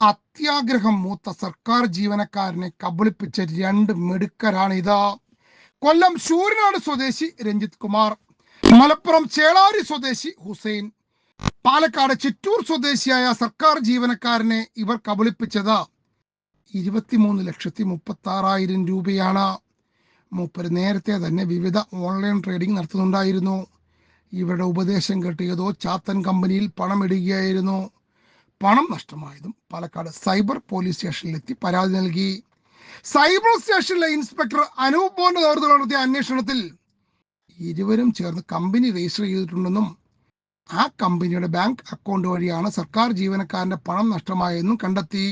അത്യാഗ്രഹം മൂത്ത സർക്കാർ ജീവനക്കാരനെ കബളിപ്പിച്ച രണ്ട് മിടുക്കരാണിത്. കൊല്ലം ശൂരനാട് സ്വദേശി രഞ്ജിത് കുമാർ, മലപ്പുറം ചേളാരി സ്വദേശി ഹുസൈൻ, പാലക്കാട് ചിറ്റൂർ സ്വദേശിയായ സർക്കാർ ജീവനക്കാരനെ ഇവർ കബളിപ്പിച്ചത് 23,36,000 രൂപയാണ്. മൂപ്പര് നേരത്തെ തന്നെ വിവിധ ഓൺലൈൻ ട്രേഡിംഗ് നടത്തുന്നുണ്ടായിരുന്നു. ഇവരുടെ ഉപദേശം കേട്ട് ഏതോ ചാത്തൻ കമ്പനിയിൽ പണം ഇടുകയായിരുന്നു. പണം നഷ്ടമായതും പാലക്കാട് സൈബർ പോലീസ് സ്റ്റേഷനിലെത്തി പരാതി നൽകി. സൈബർ സ്റ്റേഷനിലെ ഇൻസ്പെക്ടർ അനൂപ് മോന്റെ നേതൃത്വത്തിൽ നടത്തിയ അന്വേഷണത്തിൽ ഇരുവരും ചേർന്ന് കമ്പനി രജിസ്റ്റർ ചെയ്തിട്ടുണ്ടെന്നും ആ കമ്പനിയുടെ ബാങ്ക് അക്കൗണ്ട് വഴിയാണ് സർക്കാർ ജീവനക്കാരന്റെ പണം നഷ്ടമായെന്നും കണ്ടെത്തി.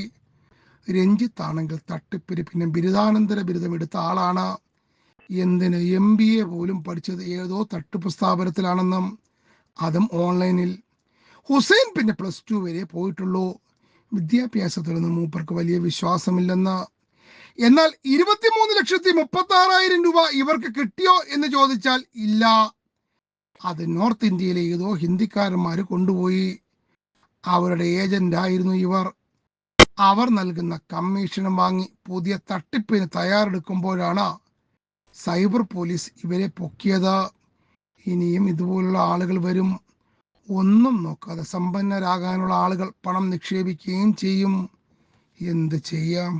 രഞ്ജിത്ത് ആണെങ്കിൽ തട്ടിപ്പിന് പിന്നെ ബിരുദാനന്തര ബിരുദം എടുത്ത ആളാണ്. എന്തിന് MBA പോലും പഠിച്ചത് ഏതോ തട്ടിപ്പ് സ്ഥാപനത്തിലാണെന്നും, അതും ഓൺലൈനിൽ. ഹുസൈൻ പിന്നെ +2 വരെ പോയിട്ടുള്ളൂ. വിദ്യാഭ്യാസത്തിലൊന്നും മൂപ്പർക്ക് വലിയ വിശ്വാസമില്ലെന്ന്. എന്നാൽ 23,36,000 രൂപ ഇവർക്ക് കിട്ടിയോ എന്ന് ചോദിച്ചാൽ ഇല്ല. അത് നോർത്ത് ഇന്ത്യയിലെ ഏതോ ഹിന്ദിക്കാരന്മാര് കൊണ്ടുപോയി. അവരുടെ ഏജന്റ് ആയിരുന്നു ഇവർ. അവർ നൽകുന്ന കമ്മീഷനും വാങ്ങി പുതിയ തട്ടിപ്പിന് തയ്യാറെടുക്കുമ്പോഴാണ് സൈബർ പോലീസ് ഇവരെ പൊക്കിയത്. ഇനിയും ഇതുപോലുള്ള ആളുകൾ വരും. ഒന്നും നോക്കാതെ സമ്പന്നരാകാനുള്ള ആളുകൾ പണം നിക്ഷേപിക്കുകയും ചെയ്യും. എന്ത് ചെയ്യാം?